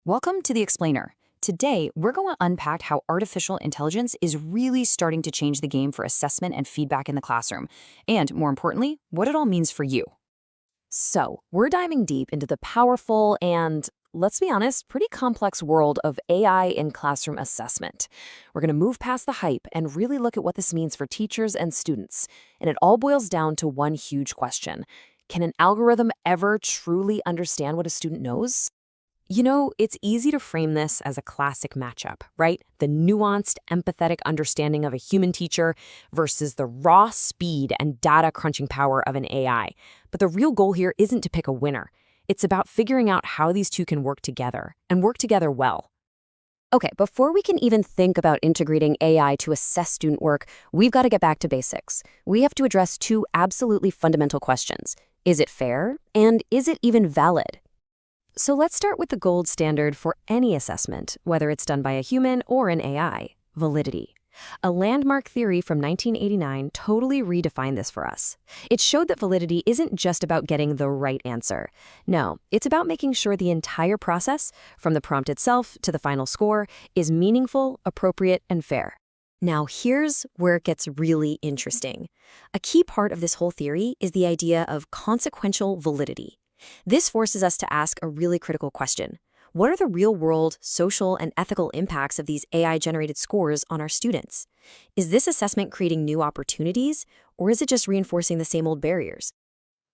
Welcome to The Explainer. Today, we're going to unpack how artificial intelligence is really starting to change the game for assessment and feedback in the classroom, and more importantly, what it all means for you. So, we're diving deep into the powerful and, let's be honest, pretty complex world of AI in classroom assessment. We're going to move past the hype and really look at what this means for teachers and students. And it all boils down to one huge question. Can an algorithm ever truly understand what a student knows? You know, it's easy to frame this as a classic matchup, right? The nuanced, empathetic understanding of a human teacher versus the raw speed and data crunching power of an AI. But the real goal here isn't to pick a winner. It's about figuring out how these two can work together, and work together well. Okay, before we can even think about integrating AI to assess student work, we've got to get back to basics. We have to address two absolutely fundamental questions. Is it fair? And is it even valid? So let's start with the gold standard for any assessment, whether it's done by a human or an AI, validity. A landmark theory from 1989 totally redefined this for us. It showed that validity isn't just about getting the right answer. No, it's about making sure the entire process, from the prompt itself to the final score, is meaningful, appropriate, and fair. Now, here's where it gets really interesting. A key part of this whole theory is the idea of consequential validity. This forces us to ask a really critical question. What are the real-world, social, and ethical impacts of these AI-generated scores on our students? Is this assessment creating new opportunities, or is it just reinforcing the same old barriers?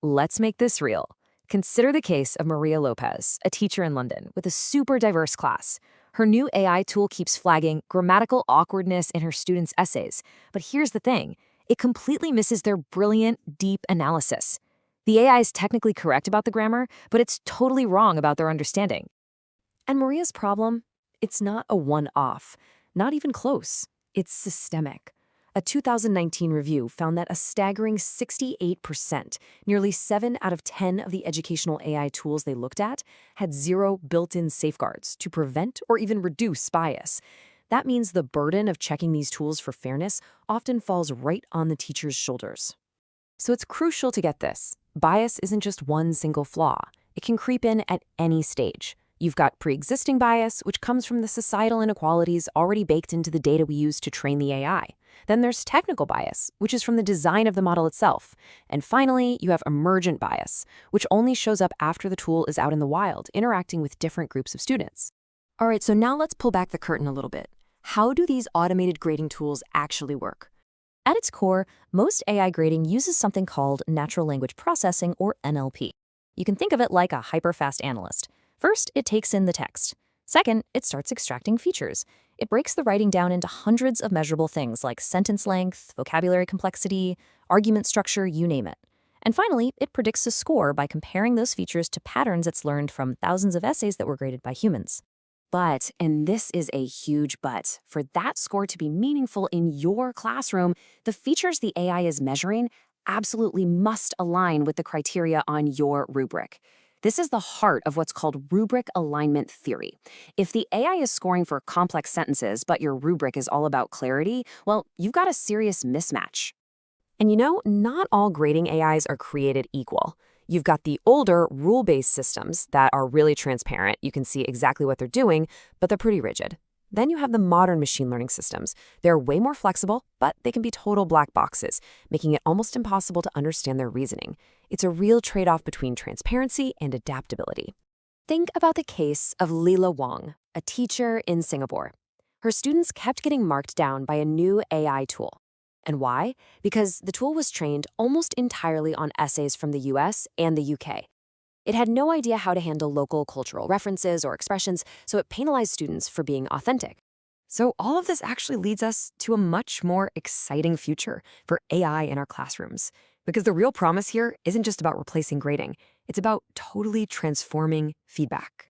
Let's make this real. Consider the case of Maria Lopez, a teacher in London with a super diverse class. Her new AI tool keeps flagging grammatical awkwardness in her students' essays. But here's the thing. It completely misses their brilliant, deep analysis. The AI is technically correct about the grammar, but it's totally wrong about their understanding. And Maria's problem? It's not a one-off, not even close. It's systemic. A 2019 review found that a staggering 68%, nearly 7 out of 10 of the educational AI tools they looked at, had zero built-in safeguards to prevent or even reduce bias. That means the burden of checking these tools for fairness often falls right on the teacher's shoulders. So it's crucial to get this. Bias isn't just one single flaw. It can creep in at any stage. You've got pre-existing bias, which comes from the societal inequalities already baked into the data we use to train the AI. Then there's technical bias, which is from the design of the model itself. And finally, you have emergent bias, which only shows up after the tool is out in the wild, interacting with different groups of students. All right, so now let's pull back the curtain a little bit. How do these automated grading tools actually work? At its core, most AI grading uses something called natural language processing, or NLP. You can think of it like a hyper-fast analyst. First, it takes in the text. Second, it starts extracting features. It breaks the writing down into hundreds of measurable things like sentence length, vocabulary complexity, argument structure, you name it. And finally, it predicts a score by comparing those features to patterns it's learned from thousands of essays that were graded by humans. But, and this is a huge but, for that score to be meaningful in your classroom, the features the AI is measuring absolutely must align with the criteria on your rubric. This is the heart of what's called rubric alignment theory. If the AI is scoring for complex sentences, but your rubric is all about clarity, well, you've got a serious mismatch. And you know, not all grading AIs are created equal. You've got the older rule-based systems that are really transparent. You can see exactly what they're doing, but they're pretty rigid. Then you have the modern machine learning systems. They're way more flexible, but they can be total black boxes, making it almost impossible to understand their reasoning. It's a real trade-off between transparency and adaptability. Think about the case of Lila Wong, a teacher in Singapore. Her students kept getting marked down by a new AI tool. And why? Because the tool was trained almost entirely on essays from the US and the UK. It had no idea how to handle local cultural references or expressions, so it penalized students for being authentic. So all of this actually leads us to a much more exciting future for AI in our classrooms. Because the real promise here isn't just about replacing grading. It's about totally transforming feedback.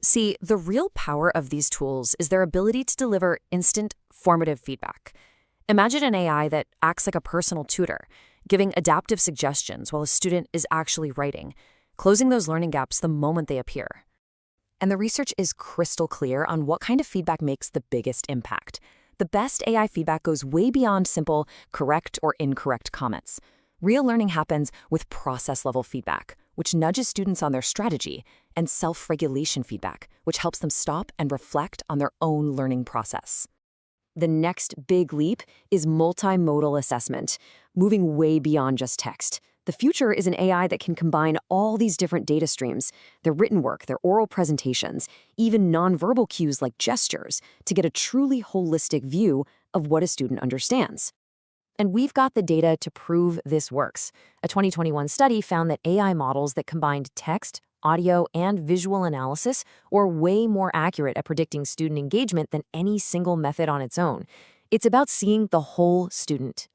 See, the real power of these tools is their ability to deliver instant, formative feedback. Imagine an AI that acts like a personal tutor, giving adaptive suggestions while a student is actually writing, closing those learning gaps the moment they appear. And the research is crystal clear on what kind of feedback makes the biggest impact. The best AI feedback goes way beyond simple correct or incorrect comments. Real learning happens with process-level feedback, which nudges students on their strategy, and self-regulation feedback, which helps them stop and reflect on their own learning process. The next big leap is multimodal assessment, moving way beyond just text. The future is an AI that can combine all these different data streams, their written work, their oral presentations, even nonverbal cues like gestures, to get a truly holistic view of what a student understands. And we've got the data to prove this works. A 2021 study found that AI models that combined text, audio, and visual analysis were way more accurate at predicting student engagement than any single method on its own. It's about seeing the whole student.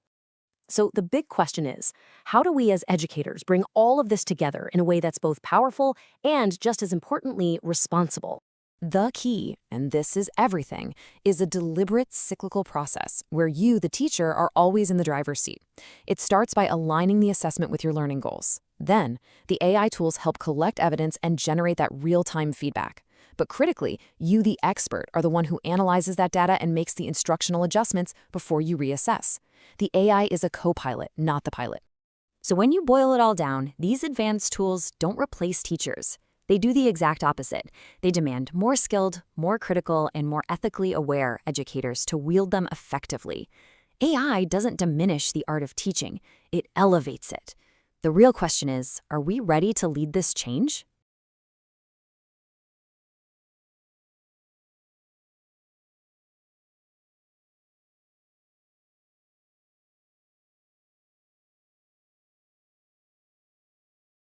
So the big question is, how do we as educators bring all of this together in a way that's both powerful and, just as importantly, responsible? The key, and this is everything, is a deliberate cyclical process where you, the teacher, are always in the driver's seat. It starts by aligning the assessment with your learning goals. Then, the AI tools help collect evidence and generate that real-time feedback. But critically, you, the expert, are the one who analyzes that data and makes the instructional adjustments before you reassess. The AI is a co-pilot, not the pilot. So when you boil it all down, these advanced tools don't replace teachers. They do the exact opposite. They demand more skilled, more critical, and more ethically aware educators to wield them effectively. AI doesn't diminish the art of teaching, it elevates it. The real question is, are we ready to lead this change?